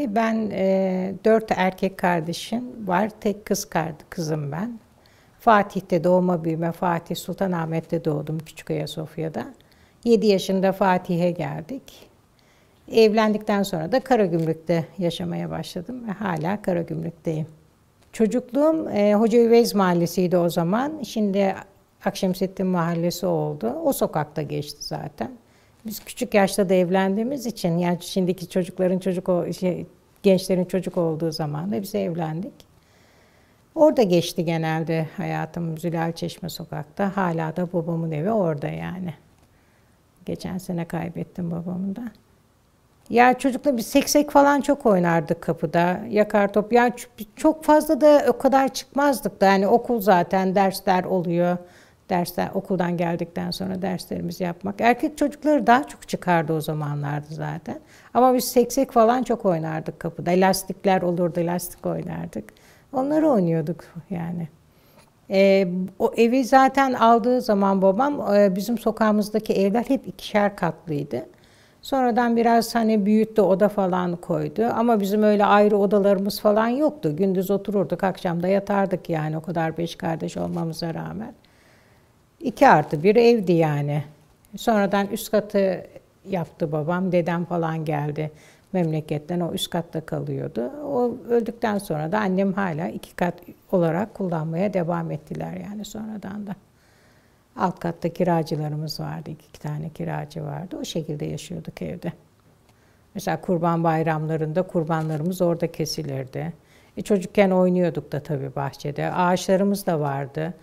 Şimdi ben 4 erkek kardeşim var. Tek kızım ben. Fatih'te doğma büyüme, Fatih Sultanahmet'te doğdum, Küçük Ayasofya'da. 7 yaşında Fatih'e geldik. Evlendikten sonra da Karagümrük'te yaşamaya başladım ve hala Karagümrük'teyim. Çocukluğum Hoca Üveyz Mahallesi'ydi o zaman. Şimdi Akşemseddin Mahallesi oldu. O sokakta geçti zaten. Biz küçük yaşta da evlendiğimiz için, yani şimdiki çocukların gençlerin çocuk olduğu zaman da biz evlendik. Orada geçti genelde hayatım, Zülalçeşme sokakta. Hala da babamın evi orada yani. Geçen sene kaybettim babamı da. Ya çocukla biz seksek falan çok oynardık kapıda. Yakar top. Ya çok fazla da o kadar çıkmazdık da. Yani okul zaten, dersler oluyor. Dersler, okuldan geldikten sonra derslerimizi yapmak. Erkek çocukları daha çok çıkardı o zamanlarda zaten. Ama biz seksek falan çok oynardık kapıda. Lastikler olurdu, lastik oynardık. Onları oynuyorduk yani. O evi zaten aldığı zaman babam, bizim sokağımızdaki evler hep 2'şer katlıydı. Sonradan biraz hani büyüttü, oda falan koydu. Ama bizim öyle ayrı odalarımız falan yoktu. Gündüz otururduk, akşam da yatardık yani, o kadar 5 kardeş olmamıza rağmen. 2+1 evdi yani. Sonradan üst katı yaptı babam. Dedem falan geldi memleketten. O üst katta kalıyordu. O öldükten sonra da annem hala 2 kat olarak kullanmaya devam ettiler yani sonradan da. Alt katta kiracılarımız vardı. 2 tane kiracı vardı. O şekilde yaşıyorduk evde. Mesela kurban bayramlarında kurbanlarımız orada kesilirdi. Çocukken oynuyorduk da tabii bahçede. Ağaçlarımız da vardı.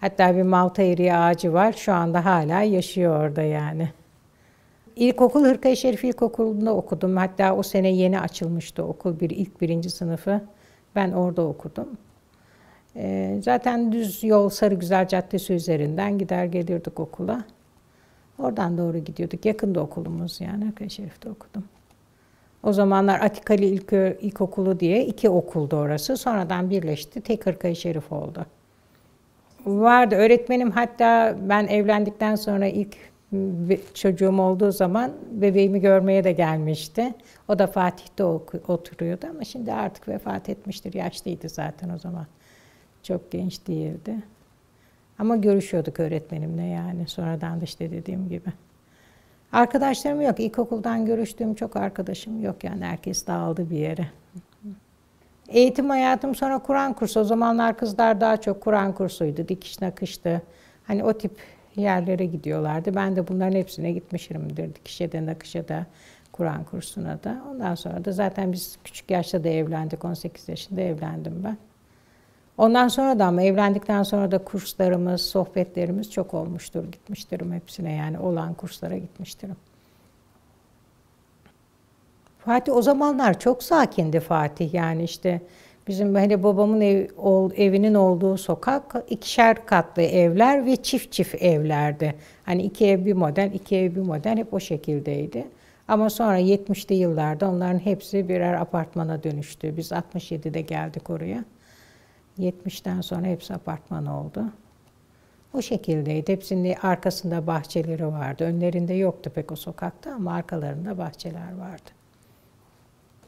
Hatta bir malta eriği ağacı var. Şu anda hala yaşıyor orada yani. İlkokul Hırkaya Şerif İlkokulu'nda okudum. Hatta o sene yeni açılmıştı okul, ilk 1. sınıfı. Ben orada okudum. Zaten düz yol Sarıgüzel Caddesi üzerinden gider gelirdik okula. Oradan doğru gidiyorduk. Yakında okulumuz yani. Hırkaya Şerif'te okudum. O zamanlar Atikali İlkokulu diye 2 okuldu orası. Sonradan birleşti. Tek Hırkaya Şerif oldu. Vardı öğretmenim, hatta ben evlendikten sonra ilk çocuğum olduğu zaman bebeğimi görmeye de gelmişti. O da Fatih'te oturuyordu ama şimdi artık vefat etmiştir. Yaşlıydı zaten o zaman. Çok genç değildi. Ama görüşüyorduk öğretmenimle yani. Sonradan da işte dediğim gibi. Arkadaşlarım yok. İlkokuldan görüştüğüm çok arkadaşım yok yani. Herkes dağıldı bir yere. Eğitim hayatım sonra Kur'an kursu. O zamanlar kızlar daha çok Kur'an kursuydu. Dikiş nakıştı. Hani o tip yerlere gidiyorlardı. Ben de bunların hepsine gitmişimdir. Dikişe de, nakışa da, Kur'an kursuna da. Ondan sonra da zaten biz küçük yaşta da evlendik. 18 yaşında evlendim ben. Ondan sonra da, ama evlendikten sonra da kurslarımız, sohbetlerimiz çok olmuştur. Gitmiştirim hepsine yani, olan kurslara gitmiştirim. Fatih o zamanlar çok sakindi Fatih yani, işte bizim hani babamın evinin olduğu sokak 2'şer katlı evler ve çift evlerdi. Hani 2 ev bir model, 2 ev bir model, hep o şekildeydi. Ama sonra 70'li yıllarda onların hepsi birer apartmana dönüştü. Biz 67'de geldik oraya. 70'ten sonra hepsi apartman oldu. O şekildeydi. Hepsinin arkasında bahçeleri vardı. Önlerinde yoktu pek o sokakta ama arkalarında bahçeler vardı.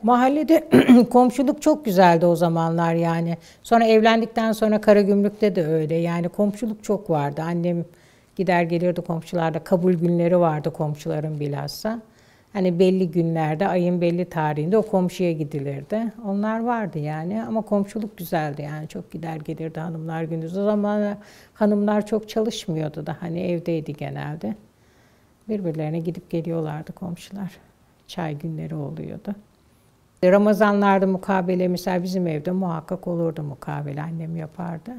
Mahallede komşuluk çok güzeldi o zamanlar yani. Sonra evlendikten sonra Karagümrük'te de öyle. Yani komşuluk çok vardı. Annem gider gelirdi komşularda. Kabul günleri vardı komşuların bilhassa. Hani belli günlerde, ayın belli tarihinde o komşuya gidilirdi. Onlar vardı yani, ama komşuluk güzeldi yani. Çok gider gelirdi hanımlar gündüz. O zaman hanımlar çok çalışmıyordu da, hani evdeydi genelde. Birbirlerine gidip geliyorlardı komşular. Çay günleri oluyordu. Ramazanlarda mukabele mesela bizim evde muhakkak olurdu mukabele. Annem yapardı.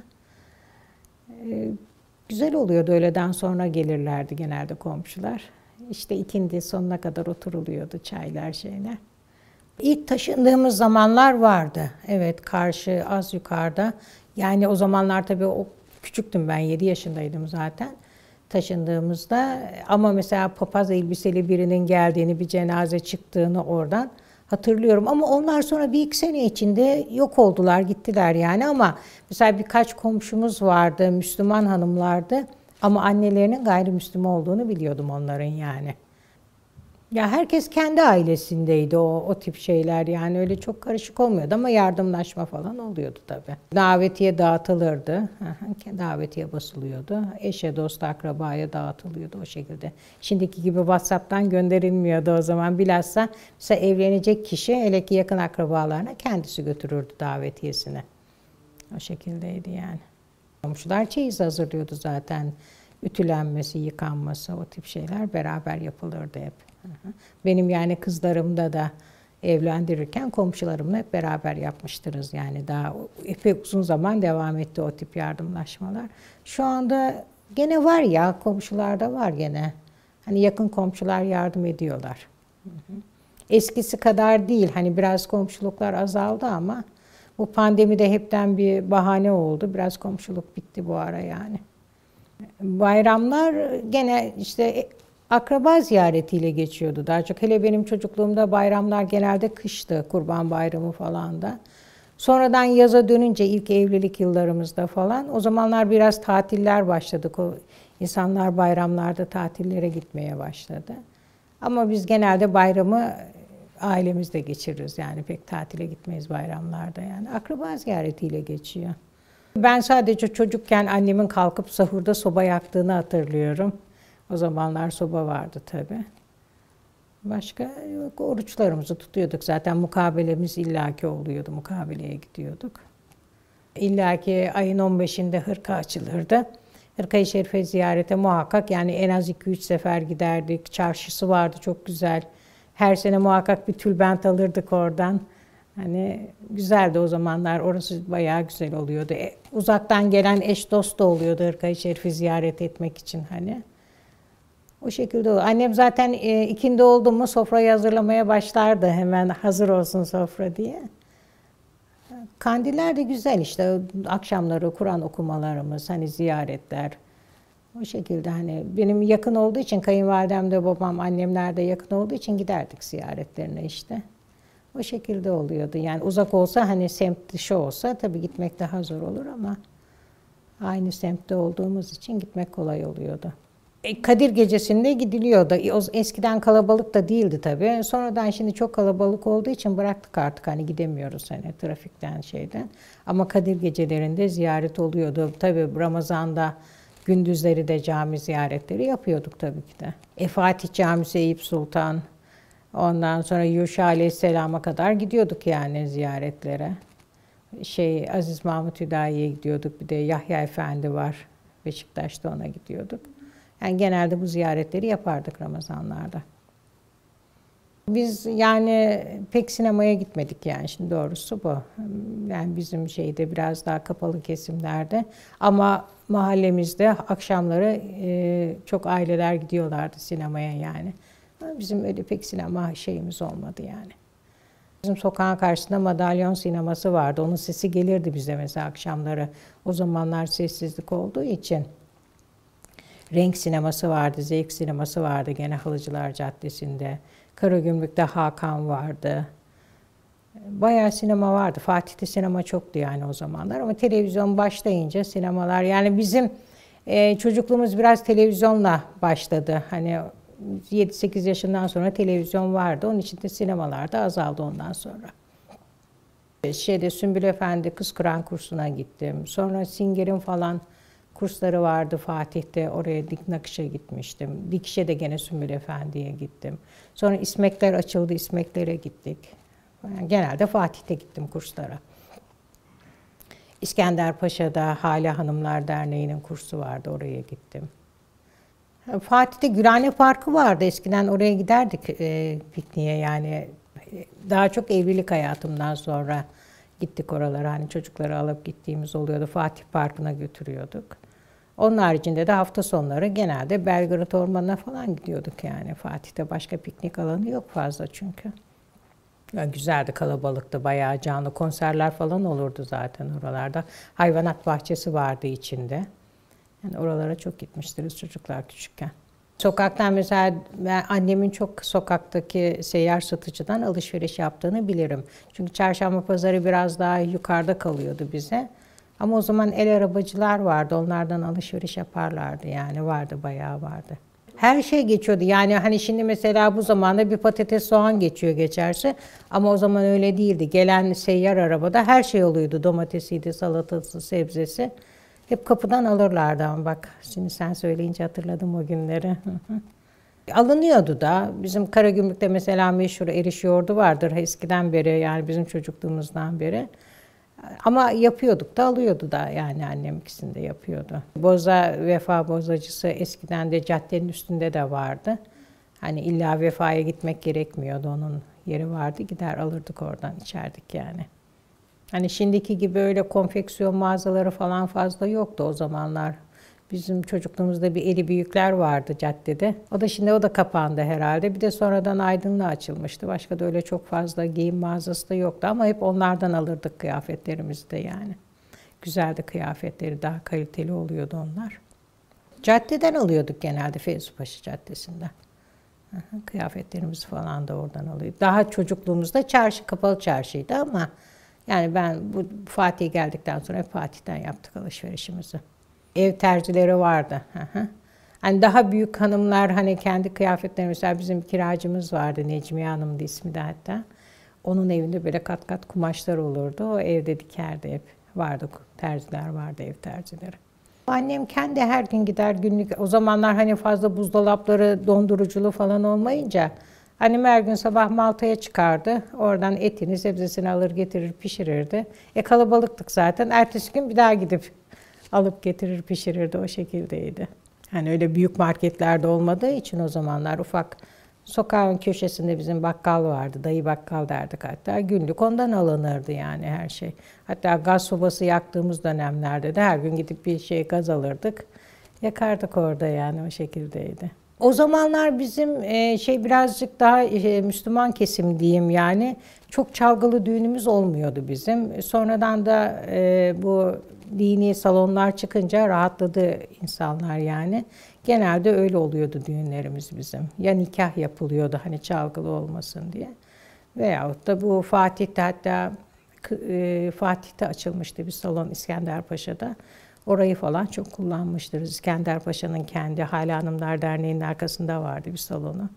Güzel oluyordu, öğleden sonra gelirlerdi genelde komşular. İşte ikindi sonuna kadar oturuluyordu, çaylar şeyler. İlk taşındığımız zamanlar vardı. Evet, karşı az yukarıda. Yani o zamanlar tabii küçüktüm ben, 7 yaşındaydım zaten taşındığımızda. Ama mesela papaz elbiseli birinin geldiğini, bir cenaze çıktığını oradan hatırlıyorum. Ama onlar sonra 1-2 sene içinde yok oldular, gittiler yani. Ama mesela birkaç komşumuz vardı, Müslüman hanımlardı. Ama annelerinin gayrimüslim olduğunu biliyordum onların yani. Ya herkes kendi ailesindeydi o tip şeyler, yani öyle çok karışık olmuyordu ama yardımlaşma falan oluyordu tabii. Davetiye dağıtılırdı. Davetiye basılıyordu. Eşe, dost, akrabaya dağıtılıyordu o şekilde. Şimdiki gibi WhatsApp'tan gönderilmiyordu o zaman. Bilhassa mesela evlenecek kişi, hele ki yakın akrabalarına kendisi götürürdü davetiyesini. O şekildeydi yani. Komşular çeyiz hazırlıyordu zaten. Ütülenmesi, yıkanması, o tip şeyler beraber yapılırdı hep. Benim yani kızlarımda da evlendirirken komşularımla hep beraber yapmıştırız. Yani daha epey uzun zaman devam etti o tip yardımlaşmalar. Şu anda gene var ya, komşularda var gene. Hani yakın komşular yardım ediyorlar. Eskisi kadar değil. Hani biraz komşuluklar azaldı ama bu pandemide hepten bir bahane oldu. Biraz komşuluk bitti bu ara yani. Bayramlar gene işte akraba ziyaretiyle geçiyordu daha çok. Hele benim çocukluğumda bayramlar genelde kıştı, Kurban Bayramı falan da. Sonradan yaza dönünce ilk evlilik yıllarımızda falan, o zamanlar biraz tatiller başladı. İnsanlar bayramlarda tatillere gitmeye başladı. Ama biz genelde bayramı ailemizde geçiririz, yani pek tatile gitmeyiz bayramlarda yani. Akraba ziyaretiyle geçiyor. Ben sadece çocukken annemin kalkıp sahurda soba yaktığını hatırlıyorum. O zamanlar soba vardı tabii. Başka yok, oruçlarımızı tutuyorduk. Zaten mukabelemiz illaki oluyordu, mukabeleye gidiyorduk. İllaki ayın 15'inde hırka açılırdı. Hırka-i Şerife ziyarete muhakkak, yani en az 2-3 sefer giderdik. Çarşısı vardı çok güzel. Her sene muhakkak bir tülbent alırdık oradan. Hani güzeldi o zamanlar, orası bayağı güzel oluyordu. Uzaktan gelen eş dost da oluyordu Hırka-i Şerif'i ziyaret etmek için hani. O şekilde oldu. Annem zaten ikindi oldu mu sofrayı hazırlamaya başlardı, hemen hazır olsun sofra diye. Kandiller de güzel işte, akşamları Kur'an okumalarımız, hani ziyaretler. O şekilde hani benim yakın olduğu için, kayınvalidem de babam, annemler de yakın olduğu için giderdik ziyaretlerine işte. O şekilde oluyordu. Yani uzak olsa, hani semt dışı olsa tabii gitmek daha zor olur ama aynı semtte olduğumuz için gitmek kolay oluyordu. Kadir Gecesi'nde gidiliyordu. Eskiden kalabalık da değildi tabii. Sonradan şimdi çok kalabalık olduğu için bıraktık artık, hani gidemiyoruz hani trafikten şeyden. Ama Kadir Gecelerinde ziyaret oluyordu. Tabii Ramazan'da gündüzleri de cami ziyaretleri yapıyorduk tabii ki de. Fatih Camisi, Eyüp Sultan, ondan sonra Yuşa Aleyhisselam'a kadar gidiyorduk yani ziyaretlere. Aziz Mahmut Hüdayi'ye gidiyorduk. Bir de Yahya Efendi var Beşiktaş'ta, ona gidiyorduk. Yani genelde bu ziyaretleri yapardık Ramazanlarda. Biz yani pek sinemaya gitmedik yani, şimdi doğrusu bu. Yani bizim şeyde biraz daha kapalı kesimlerde, ama mahallemizde akşamları çok aileler gidiyorlardı sinemaya yani. Ama bizim öyle pek sinema şeyimiz olmadı yani. Bizim sokağın karşısında Madalyon sineması vardı. Onun sesi gelirdi bize mesela akşamları. O zamanlar sessizlik olduğu için. Renk sineması vardı, Zevk sineması vardı gene Halıcılar Caddesi'nde. Karagümrük'te Hakan vardı. Bayağı sinema vardı. Fatih'te sinema çoktu yani o zamanlar, ama televizyon başlayınca sinemalar, yani bizim çocukluğumuz biraz televizyonla başladı. Hani 7-8 yaşından sonra televizyon vardı. Onun için de sinemalar da azaldı ondan sonra. Sümbül Efendi Kız Kur'an kursuna gittim. Sonra Singer'in falan kursları vardı Fatih'te, oraya nakışa gitmiştim. Dikişe de gene Sümbül Efendi'ye gittim. Sonra İsmekler açıldı, İsmeklere gittik. Yani genelde Fatih'te gittim kurslara. İskenderpaşa'da Hale Hanımlar Derneği'nin kursu vardı, oraya gittim. Fatih'te Gülhane Parkı vardı, eskiden oraya giderdik pikniğe yani. Daha çok evlilik hayatımdan sonra gittik oralara, hani çocukları alıp gittiğimiz oluyordu. Fatih Parkı'na götürüyorduk. Onun haricinde de hafta sonları genelde Belgrad Ormanı'na falan gidiyorduk yani. Fatih'te başka piknik alanı yok fazla çünkü. Yani güzeldi, kalabalıktı, bayağı canlı konserler falan olurdu zaten oralarda. Hayvanat bahçesi vardı içinde. Yani oralara çok gitmiştiriz çocuklar küçükken. Sokaktan mesela ben annemin çok sokaktaki seyyar satıcıdan alışveriş yaptığını bilirim. Çünkü çarşamba pazarı biraz daha yukarıda kalıyordu bize. Ama o zaman el arabacılar vardı, onlardan alışveriş yaparlardı yani, vardı, bayağı vardı. Her şey geçiyordu. Yani hani şimdi mesela bu zamanda bir patates soğan geçerse ama o zaman öyle değildi. Gelen seyyar arabada her şey oluyordu. Domatesiydi, salatası, sebzesi. Hep kapıdan alırlardı ama bak şimdi sen söyleyince hatırladım o günleri. Alınıyordu da. Bizim Karagümrük'te mesela meşhur eriş yoğurdu vardır eskiden beri, yani bizim çocukluğumuzdan beri. Ama yapıyorduk da alıyordu da, yani annem ikisini de yapıyordu. Boza, Vefa bozacısı eskiden de caddenin üstünde de vardı. Hani illa Vefa'ya gitmek gerekmiyordu, onun yeri vardı, gider alırdık oradan, içerdik yani. Hani şimdiki gibi öyle konfeksiyon mağazaları falan fazla yoktu o zamanlar. Bizim çocukluğumuzda bir Eli Büyükler vardı caddede. O da kapandı herhalde. Bir de sonradan Aydın'la açılmıştı. Başka da öyle çok fazla giyim mağazası da yoktu ama hep onlardan alırdık kıyafetlerimizi de yani. Güzeldi kıyafetleri, daha kaliteli oluyordu onlar. Caddeden alıyorduk genelde, Feyzupaşa Caddesi'nden. Kıyafetlerimizi falan da oradan alıyorduk. Daha çocukluğumuzda çarşı, kapalı çarşıydı ama yani ben bu Fatih'e geldikten sonra Fatih'ten yaptık alışverişimizi. Ev tercihleri vardı. Hani daha büyük hanımlar hani kendi kıyafetleri, mesela bizim kiracımız vardı, Necmiye Hanım'dı ismi de hatta. Onun evinde böyle kat kat kumaşlar olurdu. O evde dikerdi hep. Vardı, terziler vardı, ev terzileri. Annem kendi her gün gider günlük. O zamanlar hani fazla buzdolapları, donduruculu falan olmayınca annem her gün sabah Malta'ya çıkardı. Oradan etini, sebzesini alır getirir pişirirdi. Kalabalıktık zaten. Ertesi gün bir daha gidip alıp getirir pişirirdi, o şekildeydi. Hani öyle büyük marketlerde olmadığı için o zamanlar ufak sokağın köşesinde bizim bakkal vardı. Dayı bakkal derdik hatta. Günlük ondan alınırdı yani her şey. Hatta gaz sobası yaktığımız dönemlerde de her gün gidip bir şey gaz alırdık. Yakardık orada, yani o şekildeydi. O zamanlar bizim birazcık daha Müslüman kesim diyeyim yani. Çok çalgılı düğünümüz olmuyordu bizim. Sonradan da bu dini salonlar çıkınca rahatladı insanlar yani. Genelde öyle oluyordu düğünlerimiz bizim. Ya nikah yapılıyordu hani çalgılı olmasın diye. Veyahut da bu Fatih'te, hatta Fatih'te açılmıştı bir salon İskenderpaşa'da. Orayı falan çok kullanmıştır. İskenderpaşa'nın kendi Hale Hanımlar Derneği'nin arkasında vardı bir salonu.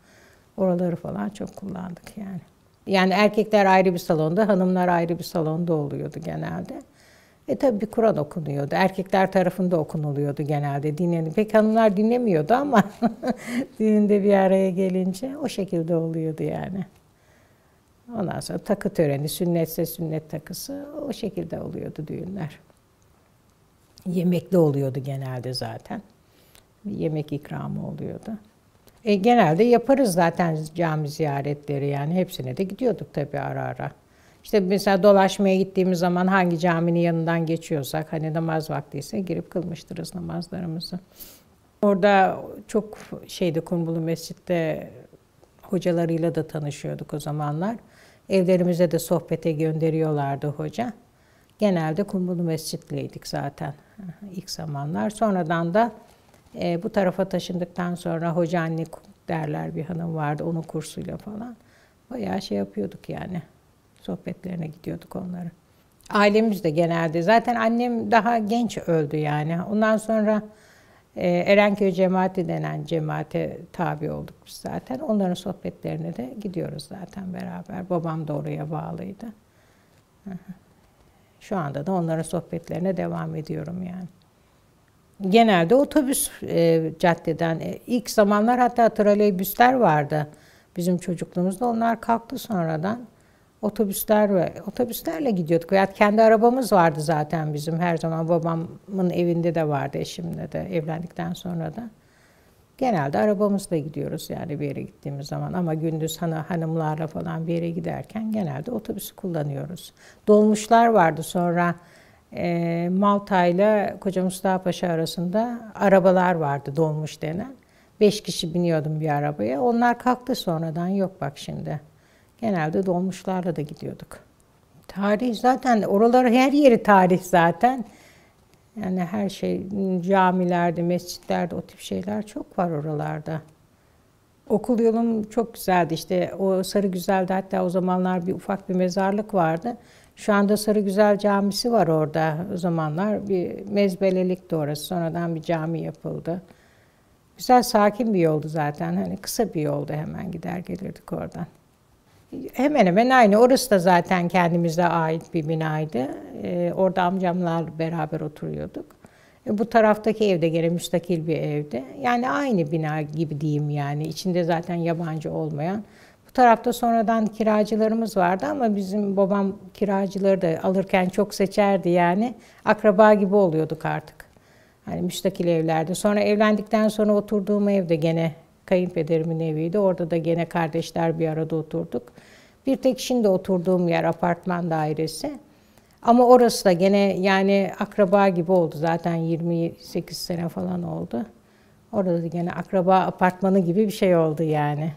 Oraları falan çok kullandık yani. Yani erkekler ayrı bir salonda, hanımlar ayrı bir salonda oluyordu genelde. Tabii bir Kur'an okunuyordu. Erkekler tarafında okunuluyordu genelde. Pek hanımlar dinlemiyordu ama düğünde bir araya gelince o şekilde oluyordu yani. Ondan sonra takı töreni, sünnetse sünnet takısı, o şekilde oluyordu düğünler. Yemekli oluyordu genelde zaten. Yemek ikramı oluyordu. Genelde yaparız zaten cami ziyaretleri, yani hepsine de gidiyorduk tabii ara ara. İşte mesela dolaşmaya gittiğimiz zaman hangi caminin yanından geçiyorsak, hani namaz vaktiyse girip kılmıştırız namazlarımızı. Orada çok Kumbulu Mescid'de hocalarıyla da tanışıyorduk o zamanlar. Evlerimize de sohbete gönderiyorlardı hoca. Genelde Kumbulu Mescid'leydik zaten ilk zamanlar. Sonradan da bu tarafa taşındıktan sonra Hoca Anne derler, bir hanım vardı, onun kursuyla falan. Bayağı yapıyorduk yani. Sohbetlerine gidiyorduk onları. Ailemiz de genelde, zaten annem daha genç öldü yani. Ondan sonra Erenköy Cemaati denen cemaate tabi olduk biz zaten. Onların sohbetlerine de gidiyoruz zaten beraber. Babam da oraya bağlıydı. Şu anda da onların sohbetlerine devam ediyorum yani. Genelde otobüs caddeden. İlk zamanlar hatta troleybüsler vardı bizim çocukluğumuzda. Onlar kalktı sonradan. Otobüslerle gidiyorduk. Veya kendi arabamız vardı zaten bizim her zaman. Babamın evinde de vardı, eşimle de evlendikten sonra da. Genelde arabamızla gidiyoruz yani bir yere gittiğimiz zaman. Ama gündüz hanımlarla falan bir yere giderken genelde otobüsü kullanıyoruz. Dolmuşlar vardı sonra. Malta ile Koca Mustafa Paşa arasında arabalar vardı, dolmuş denen. 5 kişi biniyordum bir arabaya. Onlar kalktı sonradan, yok bak şimdi. Genelde dolmuşlarla da gidiyorduk. Tarih zaten, oralar her yeri tarih zaten. Yani her şey, camilerde, mescitlerde, o tip şeyler çok var oralarda. Okul yolum çok güzeldi işte. O Sarıgüzel'de hatta o zamanlar ufak bir mezarlık vardı. Şu anda Sarıgüzel Camisi var orada. O zamanlar bir mezbelelikti orası. Sonradan bir cami yapıldı. Güzel, sakin bir yoldu zaten. Hani kısa bir yoldu, hemen gider gelirdik oradan. Hemen hemen aynı. Orası da zaten kendimize ait bir binaydı. Orada amcamlar beraber oturuyorduk. Bu taraftaki evde gene müstakil bir evdi. Yani aynı bina gibi diyeyim yani. İçinde zaten yabancı olmayan. Bu tarafta sonradan kiracılarımız vardı ama bizim babam kiracıları da alırken çok seçerdi yani. Akraba gibi oluyorduk artık. Hani müstakil evlerde. Sonra evlendikten sonra oturduğum evde gene kayınpederimin eviydi. Orada da gene kardeşler bir arada oturduk. Bir tek şimdi oturduğum yer apartman dairesi. Ama orası da gene yani akraba gibi oldu. Zaten 28 sene falan oldu. Orada da gene akraba apartmanı gibi bir şey oldu yani.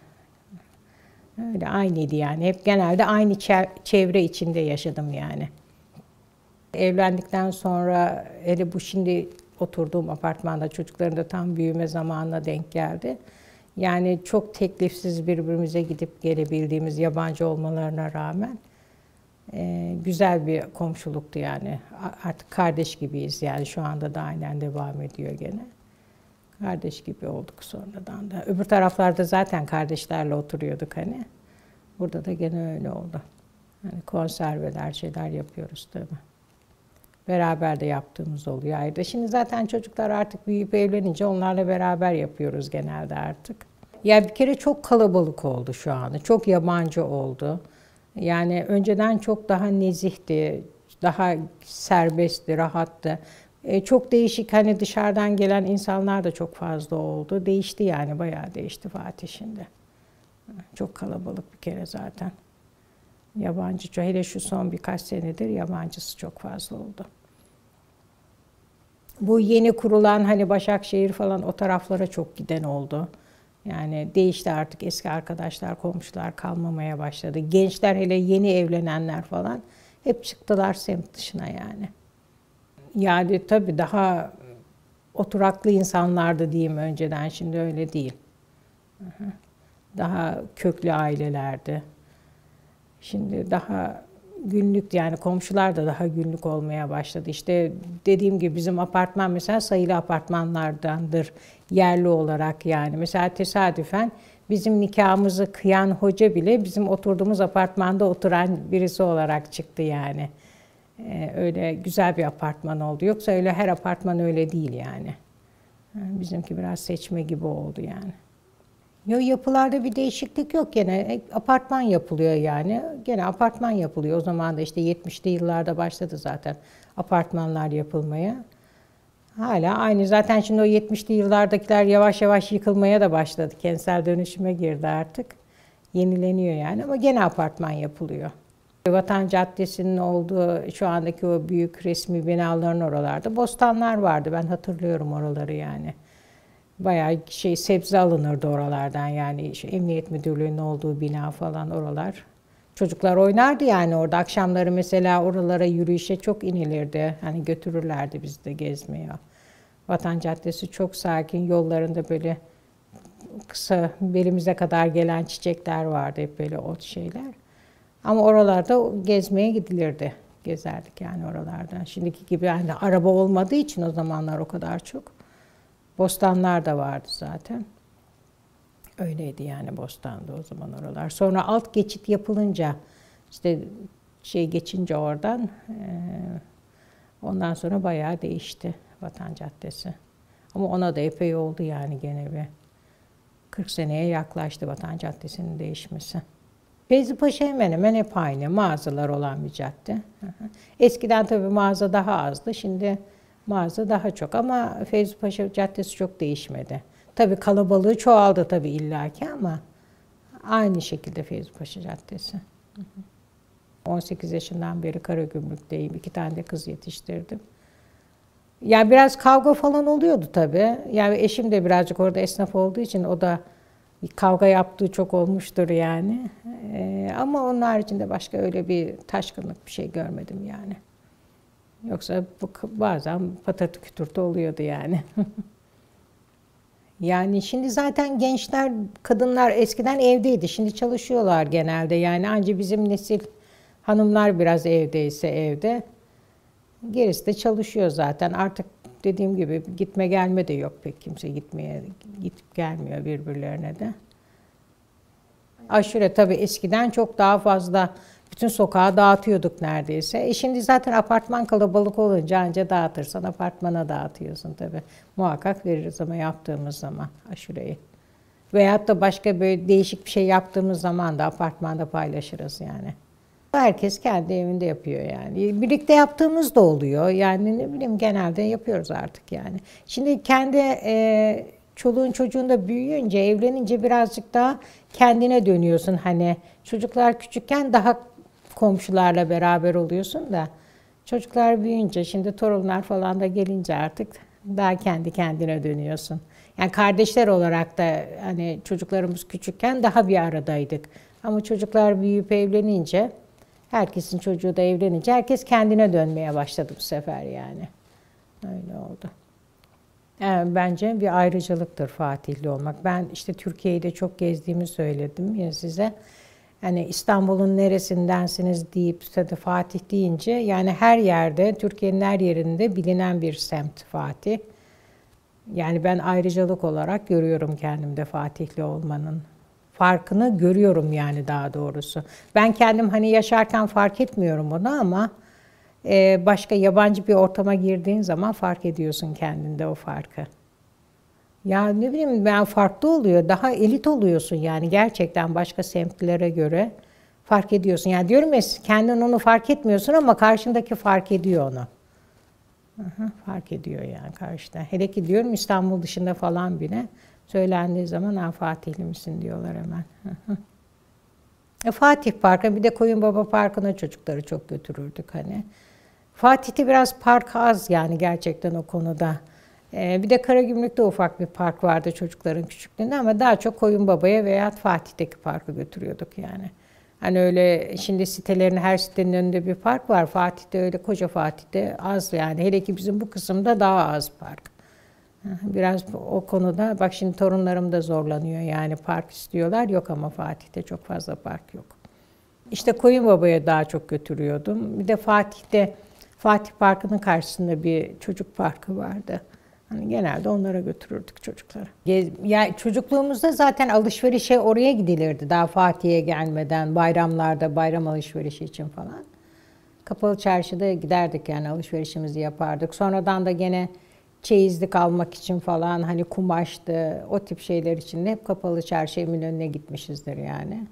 Öyle aynıydı yani. Hep genelde aynı çevre içinde yaşadım yani. Evlendikten sonra hele bu şimdi oturduğum apartmanda çocukların da tam büyüme zamanına denk geldi. Yani çok teklifsiz birbirimize gidip gelebildiğimiz, yabancı olmalarına rağmen güzel bir komşuluktu yani. Artık kardeş gibiyiz yani, şu anda da aynen devam ediyor gene. Kardeş gibi olduk sonradan da. Öbür taraflarda zaten kardeşlerle oturuyorduk hani. Burada da gene öyle oldu. Yani konserveler, şeyler yapıyoruz tabii. Beraber de yaptığımız oluyor ayda. Şimdi zaten çocuklar artık büyüyüp evlenince onlarla beraber yapıyoruz genelde artık. Ya bir kere çok kalabalık oldu şu anda. Çok yabancı oldu. Yani önceden çok daha nezihti, daha serbestti, rahattı. Çok değişik, hani dışarıdan gelen insanlar da çok fazla oldu. Değişti yani, bayağı değişti Fatih şimdi. Çok kalabalık bir kere zaten. Yabancı, hele şu son birkaç senedir yabancısı çok fazla oldu. Bu yeni kurulan hani Başakşehir falan, o taraflara çok giden oldu. Yani değişti artık, eski arkadaşlar, komşular kalmamaya başladı. Gençler, hele yeni evlenenler falan hep çıktılar semt dışına yani. Yani tabii daha oturaklı insanlardı diyeyim önceden, şimdi öyle değil. Daha köklü ailelerdi. Şimdi daha günlük, yani komşular da daha günlük olmaya başladı. İşte dediğim gibi bizim apartman mesela sayılı apartmanlardandır yerli olarak yani. Mesela tesadüfen bizim nikahımızı kıyan hoca bile bizim oturduğumuz apartmanda oturan birisi olarak çıktı yani. Öyle güzel bir apartman oldu. Yoksa öyle her apartman öyle değil yani. Bizimki biraz seçme gibi oldu yani. Yok, yapılarda bir değişiklik yok gene. Apartman yapılıyor yani. Gene apartman yapılıyor. O zaman da işte 70'li yıllarda başladı zaten apartmanlar yapılmaya. Hala aynı. Zaten şimdi o 70'li yıllardakiler yavaş yavaş yıkılmaya da başladı. Kentsel dönüşüme girdi artık. Yenileniyor yani, ama gene apartman yapılıyor. Vatan Caddesi'nin olduğu şu andaki o büyük resmi binaların oralarda bostanlar vardı. Ben hatırlıyorum oraları yani. Bayağı sebze alınırdı oralardan yani, Emniyet Müdürlüğü'nün olduğu bina falan oralar. Çocuklar oynardı yani orada. Akşamları mesela oralara yürüyüşe çok inilirdi. Hani götürürlerdi bizi de gezmeye. Vatan Caddesi çok sakin. Yollarında böyle kısa, belimize kadar gelen çiçekler vardı. Hep böyle ot şeyler. Ama oralarda gezmeye gidilirdi. Gezerdik yani oralardan. Şimdiki gibi yani araba olmadığı için o zamanlar o kadar çok. Bostanlar da vardı zaten. Öyleydi yani, bostanda o zaman oralar. Sonra alt geçit yapılınca, işte geçince oradan, ondan sonra bayağı değişti Vatan Caddesi. Ama ona da epey oldu yani, gene bir 40 seneye yaklaştı Vatan Caddesi'nin değişmesi. Feyzi Paşa hemen hemen hep aynı. Mağazalar olan bir cadde. Eskiden tabii mağaza daha azdı. Şimdi mağaza daha çok, ama Feyzi Paşa Caddesi çok değişmedi. Tabii kalabalığı çoğaldı tabii illaki, ama aynı şekilde Feyzi Paşa Caddesi. 18 yaşından beri Karagümrük'teyim. 2 tane de kız yetiştirdim. Yani biraz kavga falan oluyordu tabii. Yani eşim de birazcık orada esnaf olduğu için o da kavga yaptığı çok olmuştur yani. Ama onun haricinde başka öyle bir taşkınlık bir şey görmedim yani. Yoksa bazen patırtı kütürtü oluyordu yani. Yani şimdi zaten gençler, kadınlar eskiden evdeydi. Şimdi çalışıyorlar genelde. Yani anca bizim nesil hanımlar biraz evdeyse evde. Gerisi de çalışıyor zaten. Artık dediğim gibi gitme gelme de yok pek, kimse gidip gelmiyor birbirlerine de. Aşure tabii eskiden çok daha fazla bütün sokağa dağıtıyorduk neredeyse. Şimdi zaten apartman kalabalık olunca anca dağıtırsan apartmana dağıtıyorsun tabii. Muhakkak veririz ama yaptığımız zaman aşureyi. Veyahut da başka böyle değişik bir şey yaptığımız zaman da apartmanda paylaşırız yani. Herkes kendi evinde yapıyor yani. Birlikte yaptığımız da oluyor. Yani ne bileyim genelde yapıyoruz artık yani. Şimdi kendi çoluğun çocuğun da büyüyünce, evlenince birazcık daha kendine dönüyorsun. Hani çocuklar küçükken daha komşularla beraber oluyorsun da çocuklar büyüyünce, şimdi torunlar falan da gelince artık daha kendi kendine dönüyorsun. Yani kardeşler olarak da hani çocuklarımız küçükken daha bir aradaydık. Ama çocuklar büyüyüp evlenince, herkesin çocuğu da evlenince herkes kendine dönmeye başladı bu sefer yani. Öyle oldu. Yani bence bir ayrıcalıktır Fatihli olmak. Ben işte Türkiye'yi de çok gezdiğimi söyledim ya size. Hani İstanbul'un neresindensiniz deyip de Fatih deyince yani her yerde, Türkiye'nin her yerinde bilinen bir semt Fatih. Yani ben ayrıcalık olarak görüyorum kendimde Fatihli olmanın. Farkını görüyorum yani daha doğrusu. Ben kendim hani yaşarken fark etmiyorum onu ama başka yabancı bir ortama girdiğin zaman fark ediyorsun kendinde o farkı. Ya ne bileyim ben farklı oluyor. Daha elit oluyorsun yani gerçekten başka semtlere göre fark ediyorsun. Yani diyorum ya kendin onu fark etmiyorsun ama karşındaki fark ediyor onu. Aha, fark ediyor yani karşıda. Hele ki diyorum İstanbul dışında falan bile söylendiği zaman ha, Fatihli misin diyorlar hemen. Fatih Parkı bir de Koyunbaba Parkı'na çocukları çok götürürdük hani. Fatih'te biraz park az yani gerçekten o konuda. Bir de Karagümrük'te ufak bir park vardı çocukların küçüklüğünde ama daha çok Koyunbaba'ya veya Fatih'teki parkı götürüyorduk yani. Hani öyle şimdi sitelerin her sitenin önünde bir park var. Fatih'te öyle koca Fatih'te az yani. Hele ki bizim bu kısımda daha az park. Biraz o konuda bak şimdi torunlarım da zorlanıyor yani park istiyorlar. Yok ama Fatih'te çok fazla park yok. İşte Koyunbaba'ya daha çok götürüyordum. Bir de Fatih Parkı'nın karşısında bir çocuk parkı vardı. Hani genelde onlara götürürdük çocukları. Yani çocukluğumuzda zaten alışverişe oraya gidilirdi. Daha Fatih'e gelmeden bayramlarda bayram alışverişi için falan. Kapalı Çarşı'da giderdik yani alışverişimizi yapardık. Sonradan da gene çeyizlik almak için falan hani kumaştı o tip şeyler için de hep Kapalı Çarşı Eminönü'ne gitmişizdir yani.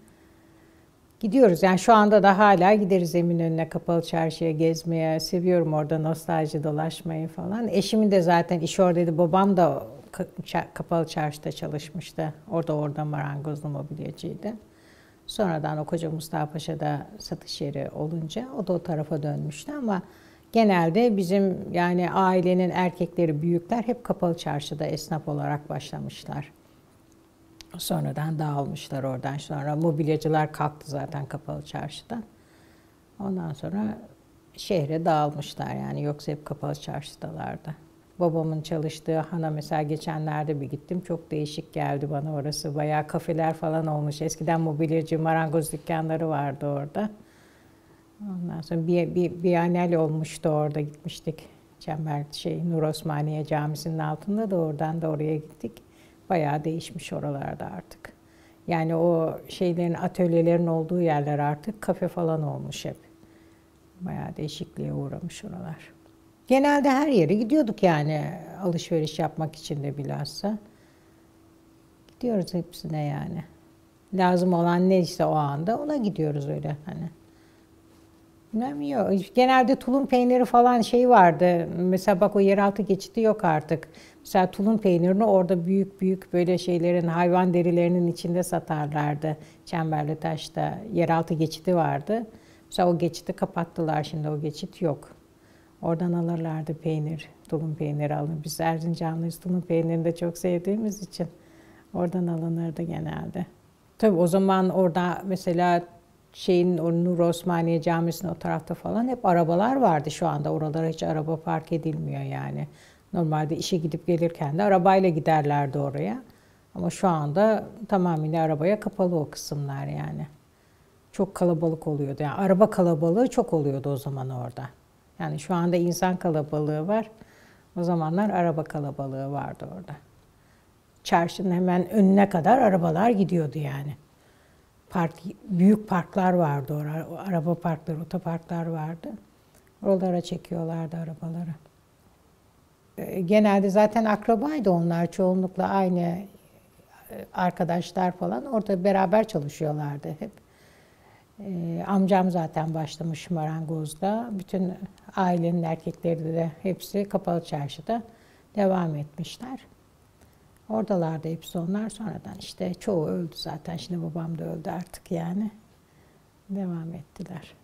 Gidiyoruz yani şu anda da hala gideriz Eminönü'ne, Kapalı Çarşı'ya gezmeye. Seviyorum orada nostalji dolaşmayı falan. Eşimin de zaten işi oradaydı. Babam da Kapalı Çarşı'da çalışmıştı. Orada marangozlu mobilyacıydı. Sonradan o Koca Mustafa Paşa'da satış yeri olunca o da o tarafa dönmüştü ama genelde bizim yani ailenin erkekleri, büyükler hep Kapalı Çarşı'da esnaf olarak başlamışlar. Sonradan dağılmışlar oradan. Sonra mobilyacılar kalktı zaten Kapalı Çarşı'dan. Ondan sonra şehre dağılmışlar yani. Yoksa hep Kapalı Çarşı'dalardı. Babamın çalıştığı Hana mesela geçenlerde bir gittim. Çok değişik geldi bana orası. Bayağı kafeler falan olmuş. Eskiden mobilyacı, marangoz dükkanları vardı orada. Ondan sonra bir Bienal olmuştu orada gitmiştik. Nur Osmaniye Camisi'nin altında da oradan da oraya gittik. Bayağı değişmiş oralarda artık. Yani o şeylerin, atölyelerin olduğu yerler artık kafe falan olmuş hep. Bayağı değişikliğe uğramış oralar. Genelde her yere gidiyorduk yani alışveriş yapmak için de bilhassa. Gidiyoruz hepsine yani. Lazım olan neyse o anda ona gidiyoruz öyle hani. Bilmiyorum. Genelde tulum peyniri falan şey vardı. Mesela bak o yeraltı geçidi yok artık. Mesela tulum peynirini orada büyük büyük böyle şeylerin hayvan derilerinin içinde satarlardı. Çemberlitaş'ta yeraltı geçidi vardı. Mesela o geçidi kapattılar şimdi o geçit yok. Oradan alırlardı peynir, tulum peyniri alın. Biz Erzincanlıyız tulum peynirini de çok sevdiğimiz için oradan alınırdı genelde. Tabii o zaman orada mesela o Nur Osmaniye Camisi'nin o tarafta falan hep arabalar vardı şu anda. Oralara hiç araba park edilmiyor yani. Normalde işe gidip gelirken de arabayla giderlerdi oraya. Ama şu anda tamamıyla arabaya kapalı o kısımlar yani. Çok kalabalık oluyordu. Yani araba kalabalığı çok oluyordu o zaman orada. Yani şu anda insan kalabalığı var. O zamanlar araba kalabalığı vardı orada. Çarşının hemen önüne kadar arabalar gidiyordu yani. Büyük parklar vardı orada. Araba parkları, otoparklar vardı. Oralara çekiyorlardı arabaları. Genelde zaten akrabaydı onlar. Çoğunlukla aynı arkadaşlar falan. Orada beraber çalışıyorlardı hep. Amcam zaten başlamış marangozda. Bütün ailenin erkekleri de hepsi Kapalı Çarşı'da devam etmişler. Oradalardı hepsi onlar. Sonradan işte çoğu öldü zaten. Şimdi babam da öldü artık yani. Devam ettiler.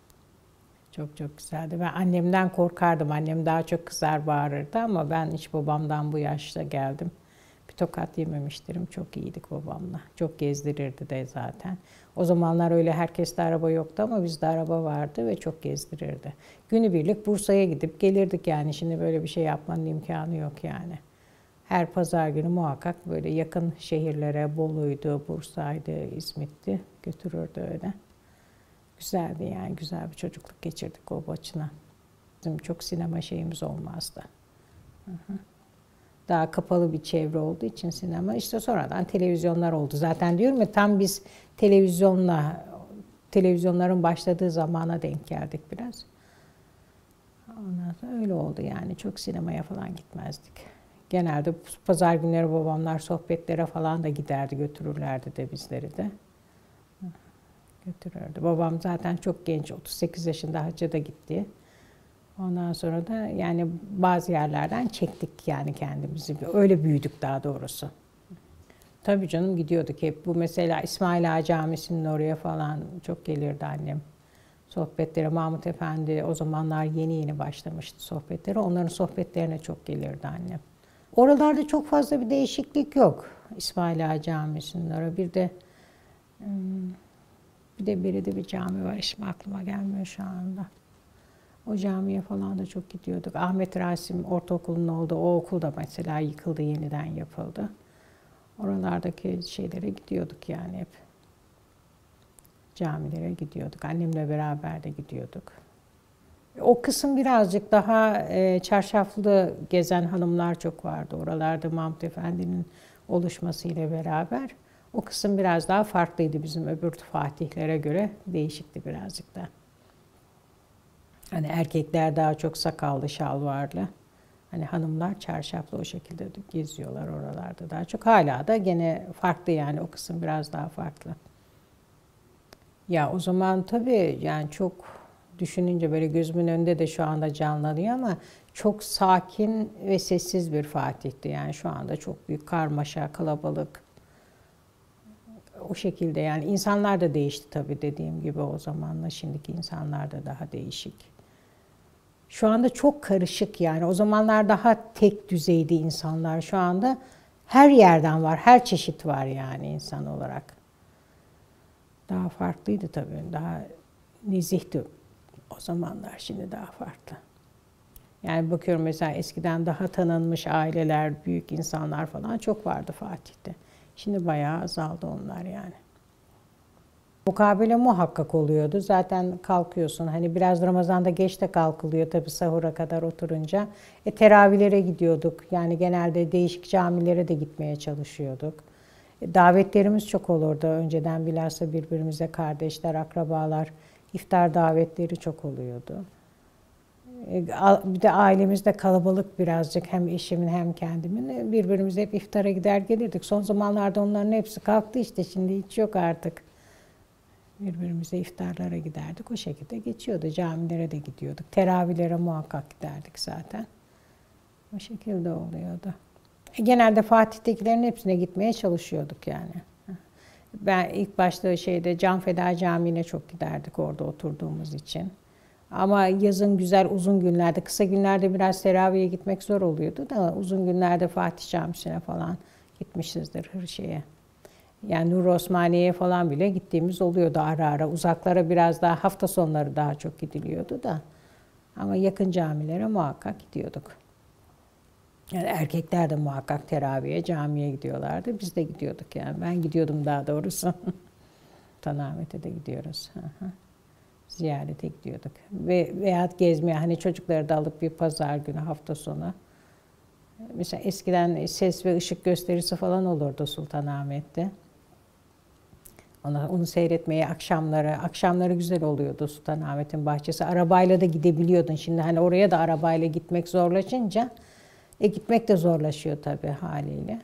Çok çok güzeldi. Ben annemden korkardım. Annem daha çok kızar bağırırdı ama ben hiç babamdan bu yaşta geldim. Bir tokat yememiştirim. Çok iyiydik babamla. Çok gezdirirdi de zaten. O zamanlar öyle herkeste araba yoktu ama bizde araba vardı ve çok gezdirirdi. Günübirlik Bursa'ya gidip gelirdik yani. Şimdi böyle bir şey yapmanın imkanı yok yani. Her pazar günü muhakkak böyle yakın şehirlere, Bolu'ydu, Bursa'ydı, İzmit'ti götürürdü öyle. Güzeldi yani, güzel bir çocukluk geçirdik o başına. Bizim çok sinema şeyimiz olmazdı. Daha kapalı bir çevre olduğu için sinema. İşte sonradan televizyonlar oldu. Zaten diyorum ya tam biz televizyonların başladığı zamana denk geldik biraz. Ondan sonra öyle oldu yani. Çok sinemaya falan gitmezdik. Genelde pazar günleri babamlar sohbetlere falan da giderdi, götürürlerdi de bizleri de. Götürürdü. Babam zaten çok genç, 38 yaşında hacca da gitti. Ondan sonra da yani bazı yerlerden çektik yani kendimizi. Öyle büyüdük daha doğrusu. Tabii canım gidiyorduk hep. Bu mesela İsmail Ağa Camisi'nin oraya falan çok gelirdi annem. Sohbetlere Mahmut Efendi o zamanlar yeni yeni başlamıştı sohbetleri. Onların sohbetlerine çok gelirdi annem. Oralarda çok fazla bir değişiklik yok. İsmail Ağa Camisi'nin oraya. Bir de bir cami var. İsmi aklıma gelmiyor şu anda. O camiye falan da çok gidiyorduk. Ahmet Rasim Ortaokulu'nun olduğu o okul da mesela yıkıldı, yeniden yapıldı. Oralardaki şeylere gidiyorduk yani hep. Camilere gidiyorduk. Annemle beraber de gidiyorduk. O kısım birazcık daha çarşaflı gezen hanımlar çok vardı. Oralarda Mahmut Efendi'nin oluşmasıyla beraber. O kısım biraz daha farklıydı bizim öbür fatihlere göre. Değişikti birazcık da. Hani erkekler daha çok sakallı, şalvarlı. Hani hanımlar çarşaflı o şekilde geziyorlar oralarda daha çok. Hala da gene farklı yani o kısım biraz daha farklı. Ya o zaman tabii yani çok düşününce böyle gözümün önünde de şu anda canlanıyor ama çok sakin ve sessiz bir Fatih'ti. Yani şu anda çok büyük karmaşa, kalabalık. O şekilde yani insanlar da değişti tabii dediğim gibi o zamanla şimdiki insanlar da daha değişik. Şu anda çok karışık yani o zamanlar daha tek düzeydi insanlar şu anda her yerden var, her çeşit var yani insan olarak. Daha farklıydı tabii, daha nezihti o zamanlar, şimdi daha farklı. Yani bakıyorum mesela eskiden daha tanınmış aileler, büyük insanlar falan çok vardı Fatih'te. Şimdi bayağı azaldı onlar yani. Mukabele muhakkak oluyordu. Zaten kalkıyorsun. Hani biraz Ramazan'da geç de kalkılıyor tabii sahura kadar oturunca. Teravihlere gidiyorduk. Yani genelde değişik camilere de gitmeye çalışıyorduk. Davetlerimiz çok olurdu. Önceden bilhassa birbirimize kardeşler, akrabalar, iftar davetleri çok oluyordu. Bir de ailemizde kalabalık birazcık hem eşimin hem kendimin. Birbirimize hep iftara gider gelirdik. Son zamanlarda onların hepsi kalktı işte şimdi hiç yok artık. Birbirimize iftarlara giderdik. O şekilde geçiyordu. Camilere de gidiyorduk. Teravihlere muhakkak giderdik zaten. O şekilde oluyordu. Genelde Fatih'tekilerin hepsine gitmeye çalışıyorduk yani. Ben ilk başta Canfeda Camii'ne çok giderdik orada oturduğumuz için. Ama yazın güzel uzun günlerde, kısa günlerde biraz teraviye gitmek zor oluyordu da uzun günlerde Fatih Camisi'ne falan gitmişizdir her şeye. Yani Nur Osmaniye'ye falan bile gittiğimiz oluyordu ara ara. Uzaklara biraz daha hafta sonları daha çok gidiliyordu da. Ama yakın camilere muhakkak gidiyorduk. Yani erkekler de muhakkak teraviye, camiye gidiyorlardı. Biz de gidiyorduk yani. Ben gidiyordum daha doğrusu. Sultanahmet'e de gidiyoruz. Ziyarete gidiyorduk. Veyahut gezmeye, hani çocukları da alıp bir pazar günü, hafta sonu mesela eskiden ses ve ışık gösterisi falan olurdu Sultanahmet'te. Onu seyretmeye akşamları güzel oluyordu Sultanahmet'in bahçesi. Arabayla da gidebiliyordun. Şimdi hani oraya da arabayla gitmek zorlaşınca gitmek de zorlaşıyor tabii haliyle.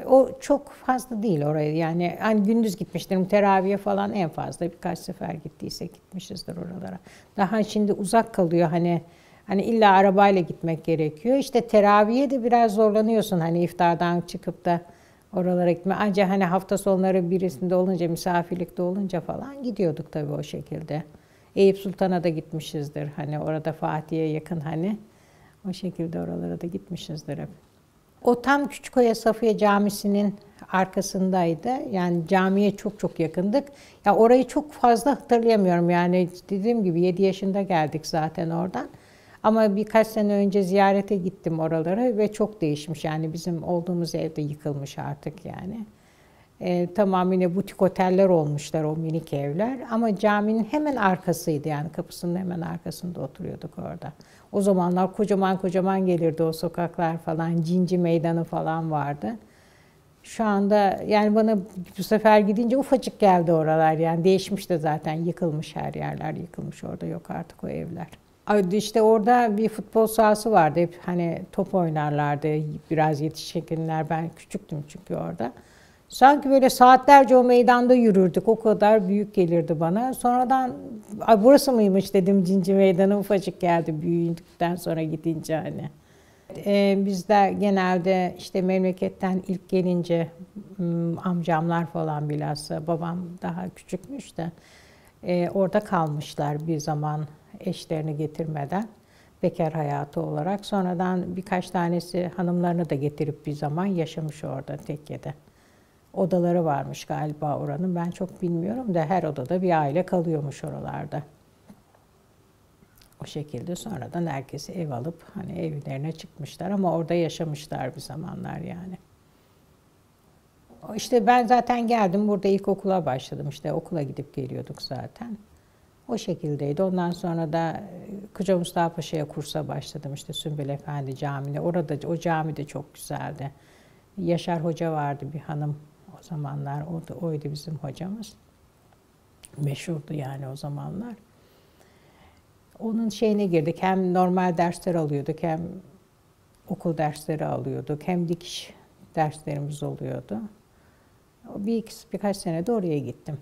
O çok fazla değil oraya yani hani gündüz gitmiştim teraviye falan en fazla birkaç sefer gittiysek gitmişizdir oralara. Daha şimdi uzak kalıyor hani illa arabayla gitmek gerekiyor. İşte teraviye de biraz zorlanıyorsun hani iftardan çıkıp da oralara gitme. Ancak hani hafta sonları birisinde olunca misafirlikte olunca falan gidiyorduk tabii o şekilde. Eyüp Sultan'a da gitmişizdir hani orada Fatih'e yakın hani o şekilde oralara da gitmişizdir hep. O tam Küçükoya Safiye Camisi'nin arkasındaydı. Yani camiye çok çok yakındık. Ya orayı çok fazla hatırlayamıyorum. Yani dediğim gibi 7 yaşında geldik zaten oradan. Ama birkaç sene önce ziyarete gittim oralara ve çok değişmiş. Yani bizim olduğumuz ev de yıkılmış artık yani. Tamamıyla butik oteller olmuşlar o minik evler. Ama caminin hemen arkasıydı yani kapısının hemen arkasında oturuyorduk orada. O zamanlar kocaman kocaman gelirdi o sokaklar falan. Cinci Meydanı falan vardı. Şu anda yani bana bu sefer gidince ufacık geldi oralar yani değişmiş de zaten yıkılmış her yerler yıkılmış orada yok artık o evler. İşte orada bir futbol sahası vardı hep hani top oynarlardı biraz yetişkinler ben küçüktüm çünkü orada. Sanki böyle saatlerce o meydanda yürürdük. O kadar büyük gelirdi bana. Sonradan burası mıymış dedim Cinci Meydanı ufacık geldi büyüdükten sonra gidince hani. Bizde genelde işte memleketten ilk gelince amcamlar falan bilhassa babam daha küçükmüş de orada kalmışlar bir zaman eşlerini getirmeden bekar hayatı olarak. Sonradan birkaç tanesi hanımlarını da getirip bir zaman yaşamış orada tekkede. Odaları varmış galiba oranın. Ben çok bilmiyorum da her odada bir aile kalıyormuş oralarda. O şekilde sonradan herkesi ev alıp hani evlerine çıkmışlar ama orada yaşamışlar bir zamanlar yani. İşte ben zaten geldim burada ilkokula başladım işte okula gidip geliyorduk zaten. O şekildeydi. Ondan sonra da Koca Mustafa Paşa'ya kursa başladım işte Sümbül Efendi Camii'nde. Orada o cami de çok güzeldi. Yaşar Hoca vardı bir hanım. O zamanlar oydu bizim hocamız. Meşhurdu yani o zamanlar. Onun şeyine girdik. Hem normal dersler alıyorduk hem okul dersleri alıyorduk. Hem dikiş derslerimiz oluyordu. Birkaç sene de oraya gittim.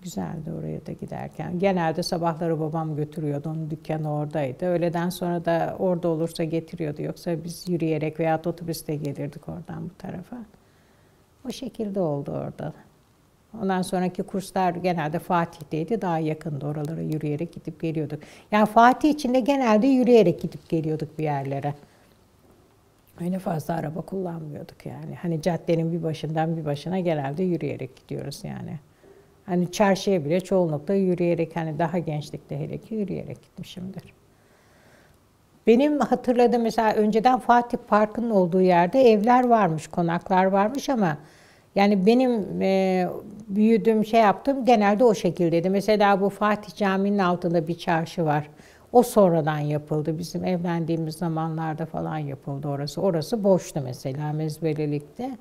Güzeldi oraya da giderken. Genelde sabahları babam götürüyordu. Onun dükkanı oradaydı. Öğleden sonra da orada olursa getiriyordu. Yoksa biz yürüyerek veya otobüste gelirdik oradan bu tarafa. O şekilde oldu orada. Ondan sonraki kurslar genelde Fatih'teydi. Daha yakındı oralara yürüyerek gidip geliyorduk. Yani Fatih için de genelde yürüyerek gidip geliyorduk bir yerlere. Öyle fazla araba kullanmıyorduk yani. Hani caddenin bir başından bir başına genelde yürüyerek gidiyoruz yani. Hani çarşıya bile çoğunlukla yürüyerek hani daha gençlikte hele ki yürüyerek gitmişimdir. Benim hatırladığım mesela önceden Fatih Parkı'nın olduğu yerde evler varmış, konaklar varmış ama yani benim büyüdüğüm şey yaptığım genelde o şekildeydi. Mesela bu Fatih Camii'nin altında bir çarşı var. O sonradan yapıldı. Bizim evlendiğimiz zamanlarda falan yapıldı orası. Orası boştu mesela mezbelelikte.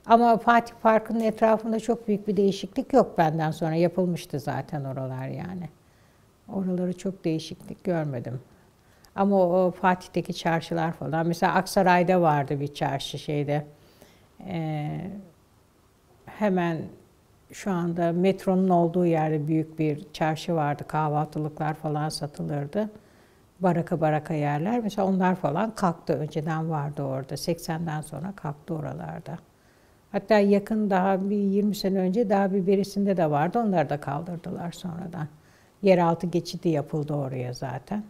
Ama Fatih Parkı'nın etrafında çok büyük bir değişiklik yok benden sonra. Yapılmıştı zaten oralar yani. Oraları çok değişiklik görmedim. Ama o Fatih'teki çarşılar falan. Mesela Aksaray'da vardı bir çarşı şeyde. Hemen şu anda metronun olduğu yerde büyük bir çarşı vardı. Kahvaltılıklar falan satılırdı. Baraka baraka yerler. Mesela onlar falan kalktı. Önceden vardı orada. 80'den sonra kalktı oralarda. Hatta yakın daha bir 20 sene önce daha bir berisinde de vardı. Onları da kaldırdılar sonradan. Yeraltı geçidi yapıldı oraya zaten.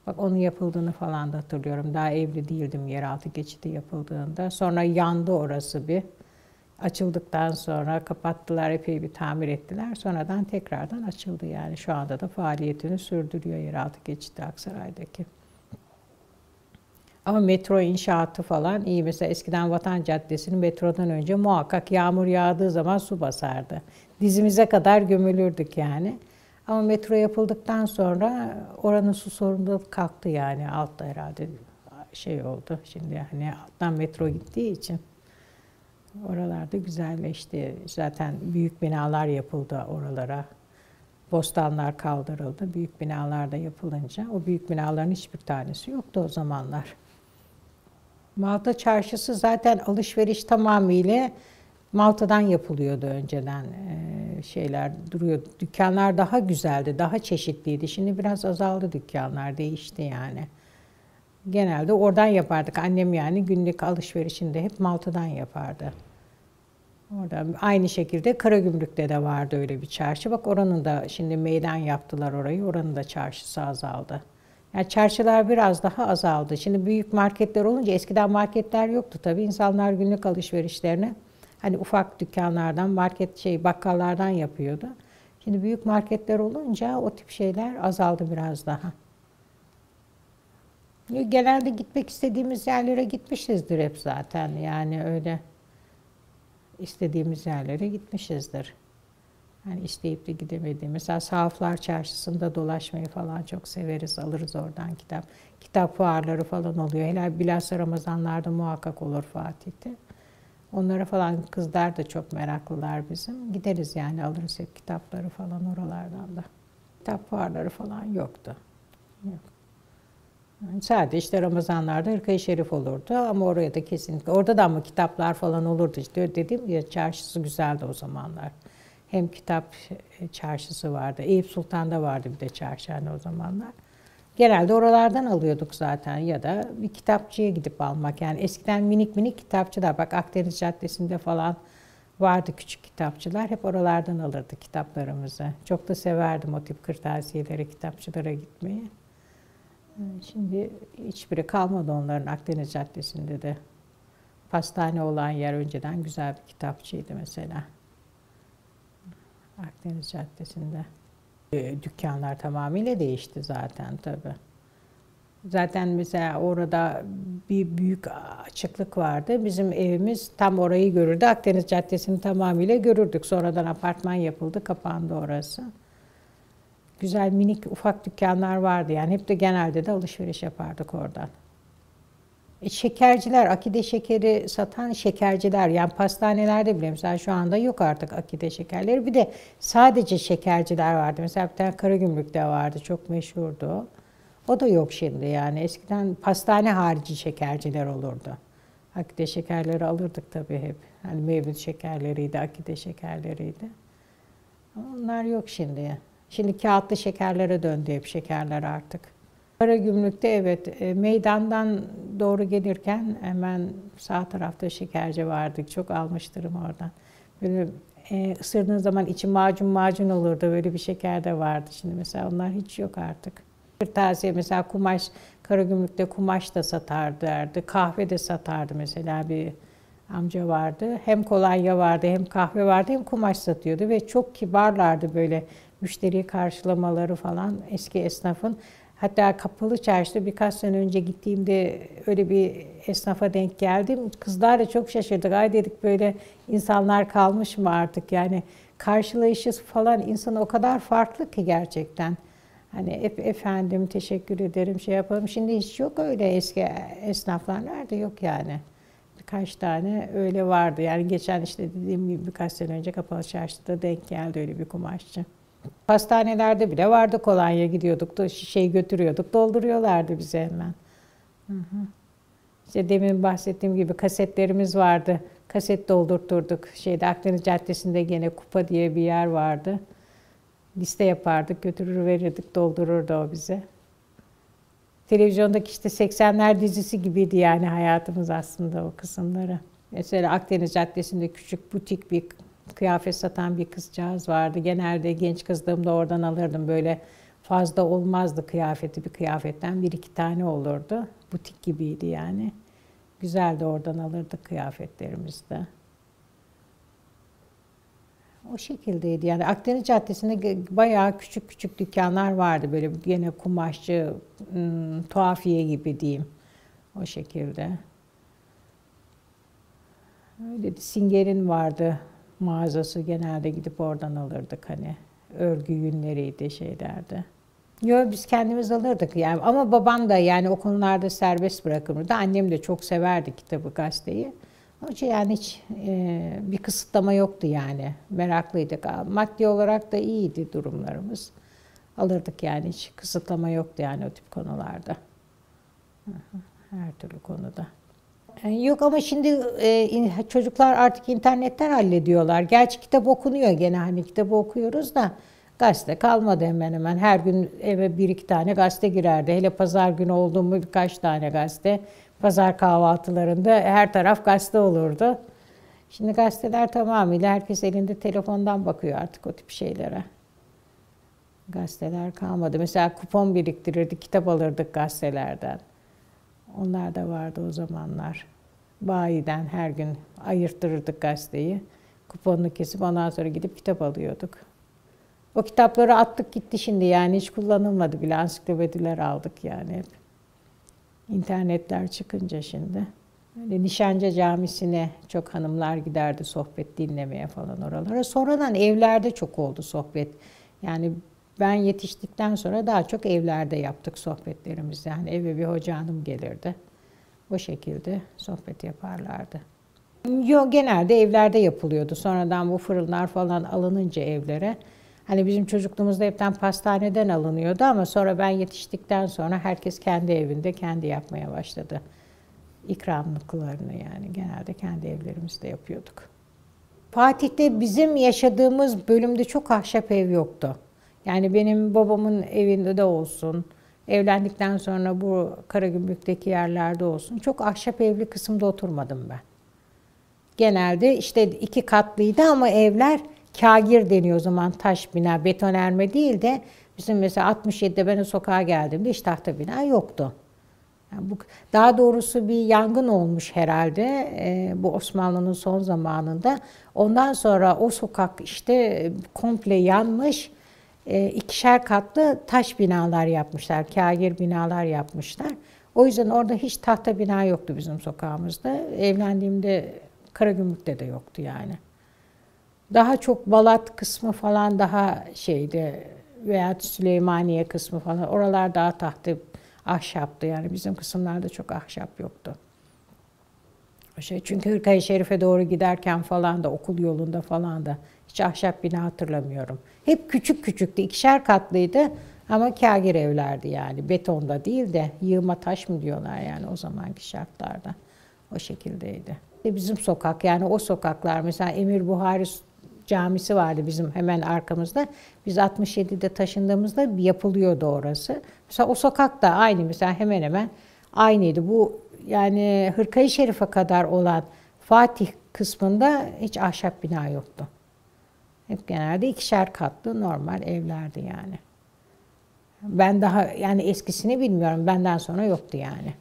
Bak onun yapıldığını falan da hatırlıyorum. Daha evli değildim yeraltı geçidi yapıldığında. Sonra yandı orası bir. Açıldıktan sonra kapattılar, epey bir tamir ettiler. Sonradan tekrardan açıldı yani. Şu anda da faaliyetini sürdürüyor yeraltı geçidi Aksaray'daki. Ama metro inşaatı falan iyi. Mesela eskiden Vatan Caddesi'nin metrodan önce muhakkak yağmur yağdığı zaman su basardı. Dizimize kadar gömülürdük yani. Ama metro yapıldıktan sonra oranın su sorunu kalktı yani altta herhalde. şey oldu. Şimdi hani alttan metro gittiği için oralarda güzelleşti. Zaten büyük binalar yapıldı oralara. Bostanlar kaldırıldı. Büyük binalar da yapılınca o büyük binaların hiçbir tanesi yoktu o zamanlar. Malta Çarşısı zaten alışveriş tamamıyla Malta'dan yapılıyordu önceden. Şeyler duruyor. Dükkanlar daha güzeldi, daha çeşitliydi. Şimdi biraz azaldı dükkanlar, değişti yani. Genelde oradan yapardık. Annem yani günlük alışverişinde hep Malta'dan yapardı. Orada aynı şekilde Karagümrük'te de vardı öyle bir çarşı. Bak oranın da şimdi meydan yaptılar orayı. Oranın da çarşısı azaldı. Yani çarşılar biraz daha azaldı. Şimdi büyük marketler olunca eskiden marketler yoktu tabii. İnsanlar günlük alışverişlerini hani ufak dükkanlardan, bakkallardan yapıyordu. Şimdi büyük marketler olunca o tip şeyler azaldı biraz daha. Genelde gitmek istediğimiz yerlere gitmişizdir hep zaten. Yani öyle istediğimiz yerlere gitmişizdir. Hani isteyip de gidemediğimiz. Mesela Sahaflar Çarşısı'nda dolaşmayı falan çok severiz. Alırız oradan kitap. Kitap fuarları falan oluyor. Hele bilhassa Ramazanlarda muhakkak olur Fatih'te. Onlara falan kızlar da çok meraklılar bizim. Gideriz yani alırız hep kitapları falan oralardan da. Kitap fuarları falan yoktu. Yok. Yani sadece işte Ramazanlarda Hırka-i Şerif olurdu ama oraya da kesinlikle. Orada da ama kitaplar falan olurdu işte. Dediğim gibi çarşısı güzeldi o zamanlar. Hem kitap çarşısı vardı. Eyüp Sultan'da vardı bir de çarşı hani o zamanlar. Genelde oralardan alıyorduk zaten ya da bir kitapçıya gidip almak. Yani eskiden minik minik kitapçılar. Bak Akdeniz Caddesi'nde falan vardı küçük kitapçılar. Hep oralardan alırdık kitaplarımızı. Çok da severdim o tip kırtasiyelere, kitapçılara gitmeyi. Şimdi hiçbiri kalmadı onların Akdeniz Caddesi'nde de. Pastane olan yer önceden güzel bir kitapçıydı mesela. Akdeniz Caddesi'nde. Dükkanlar tamamıyla değişti zaten tabii. Zaten mesela orada bir büyük açıklık vardı. Bizim evimiz tam orayı görürdü. Akdeniz Caddesi'ni tamamıyla görürdük. Sonradan apartman yapıldı, kapandı orası. Güzel minik ufak dükkanlar vardı yani. Hep de genelde de alışveriş yapardık oradan. Şekerciler, akide şekeri satan şekerciler yani pastanelerde bile mesela şu anda yok artık akide şekerleri. Bir de sadece şekerciler vardı. Mesela bir tane Karagümrük'te vardı çok meşhurdu o. O da yok şimdi yani. Eskiden pastane harici şekerciler olurdu. Akide şekerleri alırdık tabii hep. Hani mevlüt şekerleriydi, akide şekerleriydi. Ama onlar yok şimdi. Şimdi kağıtlı şekerlere döndü hep şekerler artık. Karagümrük'te evet, meydandan doğru gelirken hemen sağ tarafta şekerci vardı. Çok almıştırım oradan. Böyle ısırdığın zaman içi macun olurdu. Böyle bir şeker de vardı. Şimdi mesela onlar hiç yok artık. Kırtasiye mesela kumaş, Karagümrük'te kumaş da satardı. Kahve de satardı mesela bir amca vardı. Hem kolonya vardı, hem kahve vardı, hem kumaş satıyordu ve çok kibarlardı böyle müşteriyi karşılamaları falan eski esnafın. Hatta Kapalı Çarşı'da birkaç sene önce gittiğimde öyle bir esnafa denk geldim. Kızlar da çok şaşırdık. Ay dedik böyle insanlar kalmış mı artık yani karşılayışı falan insan o kadar farklı ki gerçekten. Hani efendim teşekkür ederim şey yapalım. Şimdi hiç yok öyle eski esnaflar nerede yok yani. Birkaç tane öyle vardı. Yani geçen işte dediğim gibi birkaç sene önce Kapalı Çarşı'da denk geldi öyle bir kumaşçı. Pastanelerde bile vardı kolonya gidiyorduk da şişeyi götürüyorduk dolduruyorlardı bize hemen. Hı hı. İşte demin bahsettiğim gibi kasetlerimiz vardı. Kaset doldurturduk. Akdeniz Caddesi'nde gene Kupa diye bir yer vardı. Liste yapardık, götürür verirdik, doldururdu o bize. Televizyondaki işte 80'ler dizisi gibiydi yani hayatımız aslında o kısımları. Mesela Akdeniz Caddesi'nde küçük butik bir kıyafet satan bir kızcağız vardı. Genelde genç kızdığımda oradan alırdım. Böyle fazla olmazdı kıyafeti, bir kıyafetten bir iki tane olurdu. Butik gibiydi yani. Güzeldi, oradan alırdık kıyafetlerimizde. O şekildeydi yani Akdeniz Caddesi'nde bayağı küçük küçük dükkanlar vardı böyle gene kumaşçı, tuhafiye gibi diyeyim o şekilde. Öyle Singer'in vardı mağazası genelde gidip oradan alırdık hani örgü yünleriydi şeylerdi. Yo, biz kendimiz alırdık yani, ama babam da yani o konularda serbest bırakırdı. Annem de çok severdi kitabı, gazeteyi. Onun için yani hiç bir kısıtlama yoktu yani. Meraklıydık. Maddi olarak da iyiydi durumlarımız. Alırdık yani, hiç kısıtlama yoktu yani o tip konularda. Her türlü konuda. Yok ama şimdi çocuklar artık internetten hallediyorlar. Gerçi kitap okunuyor gene, hani kitabı okuyoruz da gazete kalmadı hemen hemen. Her gün eve bir iki tane gazete girerdi. Hele pazar günü oldu mu birkaç tane gazete. Pazar kahvaltılarında her taraf gazete olurdu. Şimdi gazeteler tamamıyla, herkes elinde telefondan bakıyor artık o tip şeylere. Gazeteler kalmadı. Mesela kupon biriktirirdik, kitap alırdık gazetelerden. Onlar da vardı o zamanlar. Bayiden her gün ayırttırırdık gazeteyi. Kuponunu kesip ondan sonra gidip kitap alıyorduk. O kitapları attık gitti şimdi yani, hiç kullanılmadı bile. Ansiklopediler aldık yani hep. İnternetler çıkınca şimdi. Öyle Nişancı Camisi'ne çok hanımlar giderdi sohbet dinlemeye falan oralara. Sonradan evlerde çok oldu sohbet. Yani ben yetiştikten sonra daha çok evlerde yaptık sohbetlerimizi. Yani eve bir hoca hanım gelirdi. O şekilde sohbet yaparlardı. Yok, genelde evlerde yapılıyordu. Sonradan bu fırınlar falan alınınca evlere. Hani bizim çocukluğumuzda hepten pastaneden alınıyordu ama sonra ben yetiştikten sonra herkes kendi evinde kendi yapmaya başladı. İkramlıklarını yani genelde kendi evlerimizde yapıyorduk. Fatih'te bizim yaşadığımız bölümde çok ahşap ev yoktu. Yani benim babamın evinde de olsun, evlendikten sonra bu Karagümrük'teki yerlerde olsun, çok ahşap evli kısımda oturmadım ben. Genelde işte 2 katlıydı ama evler kâgir deniyor o zaman, taş bina, betonarme değil de bizim mesela 67'de ben o sokağa geldiğimde hiç tahta bina yoktu. Yani daha doğrusu bir yangın olmuş herhalde bu Osmanlı'nın son zamanında. Ondan sonra o sokak işte komple yanmış. 2'şer katlı taş binalar yapmışlar, kâgir binalar yapmışlar. O yüzden orada hiç tahta bina yoktu bizim sokağımızda. Evlendiğimde Karagümrük'te de yoktu yani. Daha çok Balat kısmı falan daha şeydi, veya Süleymaniye kısmı falan, oralar daha tahta, ahşaptı yani, bizim kısımlarda çok ahşap yoktu. Çünkü Hırkaya Şerif'e doğru giderken falan da, okul yolunda falan da hiç ahşap bina hatırlamıyorum. Hep küçük küçüktü, 2'şer katlıydı ama kâgir evlerdi yani. Betonda değil de yığma taş mı diyorlar yani o zamanki şartlarda. O şekildeydi. Bizim sokak yani, o sokaklar mesela Emir Buhari Camisi vardı bizim hemen arkamızda. Biz 67'de taşındığımızda yapılıyordu orası. Mesela o sokak da aynı, mesela hemen hemen aynıydı. Bu yani Hırkaya Şerif'e kadar olan Fatih kısmında hiç ahşap bina yoktu. Hep genelde 2'şer katlı normal evlerdi yani. Ben daha yani eskisini bilmiyorum. Benden sonra yoktu yani.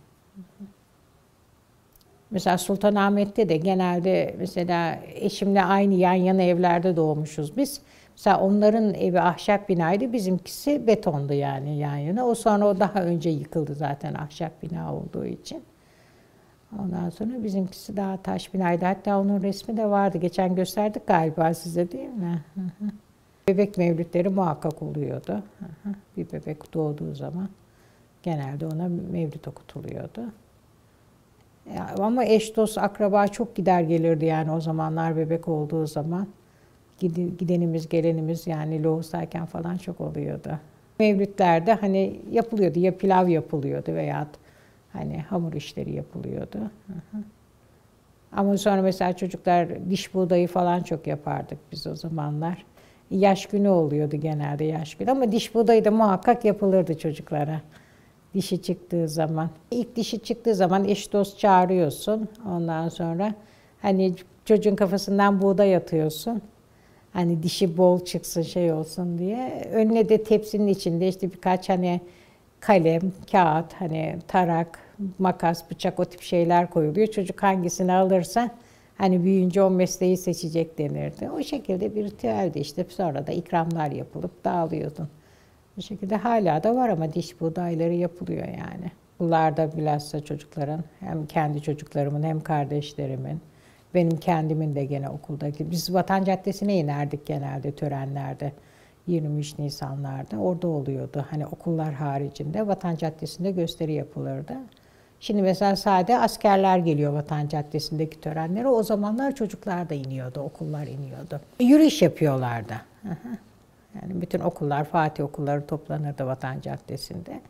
Mesela Sultanahmet'te de genelde mesela eşimle aynı yan yana evlerde doğmuşuz biz. Mesela onların evi ahşap binaydı, bizimkisi betondu yani yan yana. O sonra o daha önce yıkıldı zaten ahşap bina olduğu için. Ondan sonra bizimkisi daha taş binaydı. Hatta onun resmi de vardı. Geçen gösterdik galiba size, değil mi? Bebek mevlütleri muhakkak oluyordu. Bir bebek doğduğu zaman genelde ona mevlüt okutuluyordu. Ama eş, dost, akraba çok gider gelirdi yani o zamanlar, bebek olduğu zaman. Gidenimiz gelenimiz yani loğustayken falan çok oluyordu. Mevlütlerde hani yapılıyordu, ya pilav yapılıyordu veya hani hamur işleri yapılıyordu. Ama sonra mesela çocuklar diş buğdayı falan çok yapardık biz o zamanlar. Yaş günü oluyordu genelde, yaş günü, ama diş buğdayı da muhakkak yapılırdı çocuklara. Dişi çıktığı zaman. İlk dişi çıktığı zaman eş dost çağırıyorsun. Ondan sonra hani çocuğun kafasından buğday atıyorsun. Hani dişi bol çıksın, şey olsun diye. Önüne de tepsinin içinde işte birkaç hani kalem, kağıt, hani tarak, makas, bıçak, o tip şeyler koyuluyor. Çocuk hangisini alırsa hani büyüyünce o mesleği seçecek denirdi. O şekilde bir ritüeldi işte. Sonra da ikramlar yapılıp dağılıyordun. Bu şekilde hala da var ama diş buğdayları yapılıyor yani. Bunlarda bilhassa çocukların, hem kendi çocuklarımın hem kardeşlerimin, benim kendimin de gene okuldaki. Biz Vatan Caddesi'ne inerdik genelde törenlerde. 23 Nisanlarda orada oluyordu. Hani okullar haricinde Vatan Caddesi'nde gösteri yapılırdı. Şimdi mesela sadece askerler geliyor Vatan Caddesi'ndeki törenlere. O zamanlar çocuklar da iniyordu, okullar iniyordu. Yürüyüş yapıyorlardı. Yani bütün okullar, Fatih okulları toplanırdı Vatan Caddesi'nde.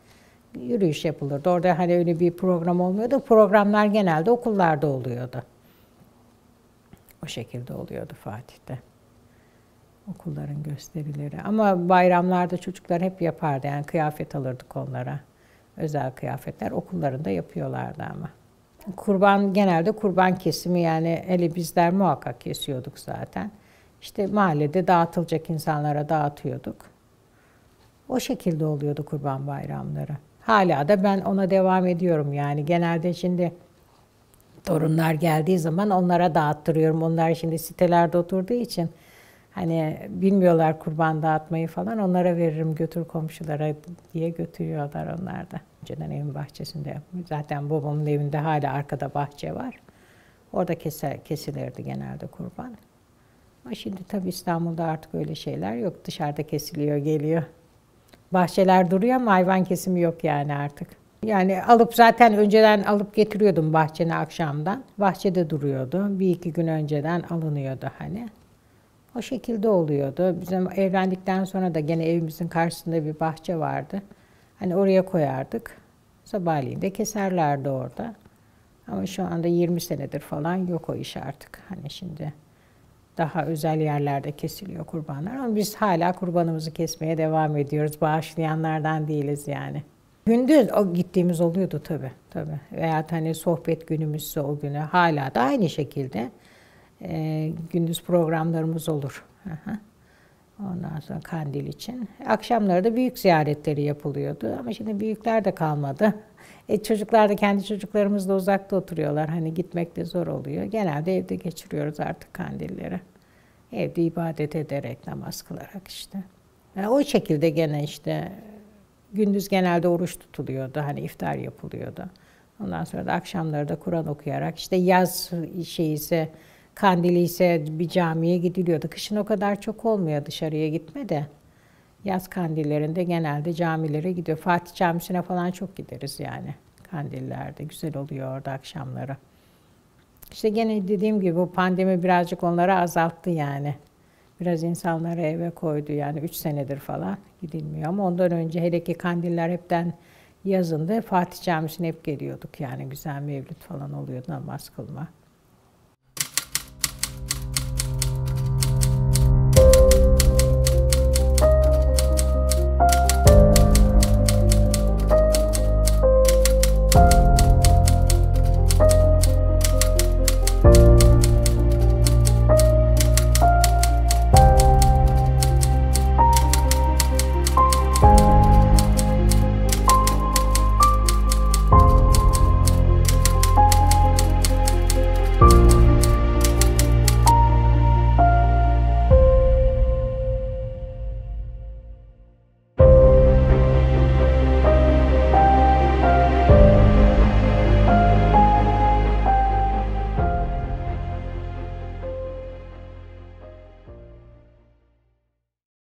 Yürüyüş yapılırdı. Orada hani öyle bir program olmuyordu. Programlar genelde okullarda oluyordu. O şekilde oluyordu Fatih'te. Okulların gösterileri. Ama bayramlarda çocuklar hep yapardı. Yani kıyafet alırdık onlara. Özel kıyafetler okullarında yapıyorlardı ama. Kurban genelde kurban kesimi, yani hele bizler muhakkak kesiyorduk zaten. İşte mahallede dağıtılacak insanlara dağıtıyorduk. O şekilde oluyordu kurban bayramları. Hala da ben ona devam ediyorum yani. Genelde şimdi torunlar geldiği zaman onlara dağıttırıyorum. Onlar şimdi sitelerde oturduğu için hani bilmiyorlar kurban dağıtmayı falan. Onlara veririm, götür komşulara diye götürüyorlar onlar da. Önceden evin bahçesinde yapmış. Zaten babamın evinde hala arkada bahçe var. Orada kesilirdi genelde kurban. Ama şimdi tabii İstanbul'da artık öyle şeyler yok. Dışarıda kesiliyor, geliyor. Bahçeler duruyor ama hayvan kesimi yok yani artık. Yani alıp zaten önceden alıp getiriyordum bahçene akşamdan. Bahçede duruyordu. Bir iki gün önceden alınıyordu hani. O şekilde oluyordu. Bizim evlendikten sonra da gene evimizin karşısında bir bahçe vardı. Hani oraya koyardık. Sabahleyin de keserlerdi orada. Ama şu anda 20 senedir falan yok o iş artık. Hani şimdi daha özel yerlerde kesiliyor kurbanlar. Ama biz hala kurbanımızı kesmeye devam ediyoruz. Bağışlayanlardan değiliz yani. Gündüz o gittiğimiz oluyordu tabii. Tabii. Veya hani sohbet günümüzse o güne hala da aynı şekilde gündüz programlarımız olur. Ondan sonra kandil için. Akşamları da büyük ziyaretleri yapılıyordu. Ama şimdi büyükler de kalmadı. Çocuklar da kendi çocuklarımızla uzakta oturuyorlar. Hani gitmek de zor oluyor. Genelde evde geçiriyoruz artık kandilleri. Evde ibadet ederek, namaz kılarak işte. Yani o şekilde gene işte gündüz genelde oruç tutuluyordu. Hani iftar yapılıyordu. Ondan sonra da akşamları da Kur'an okuyarak işte yaz ise kandili ise bir camiye gidiliyordu. Kışın o kadar çok olmuyor dışarıya gitme de. Yaz kandillerinde genelde camilere gidiyor. Fatih Camisi'ne falan çok gideriz yani kandillerde. Güzel oluyor orada akşamları. İşte gene dediğim gibi bu pandemi birazcık onları azalttı yani. Biraz insanları eve koydu yani 3 senedir falan gidilmiyor. Ama ondan önce hele ki kandiller hepten yazında Fatih Camisi'ne hep geliyorduk yani güzel mevlüt falan oluyordu namaz kılma.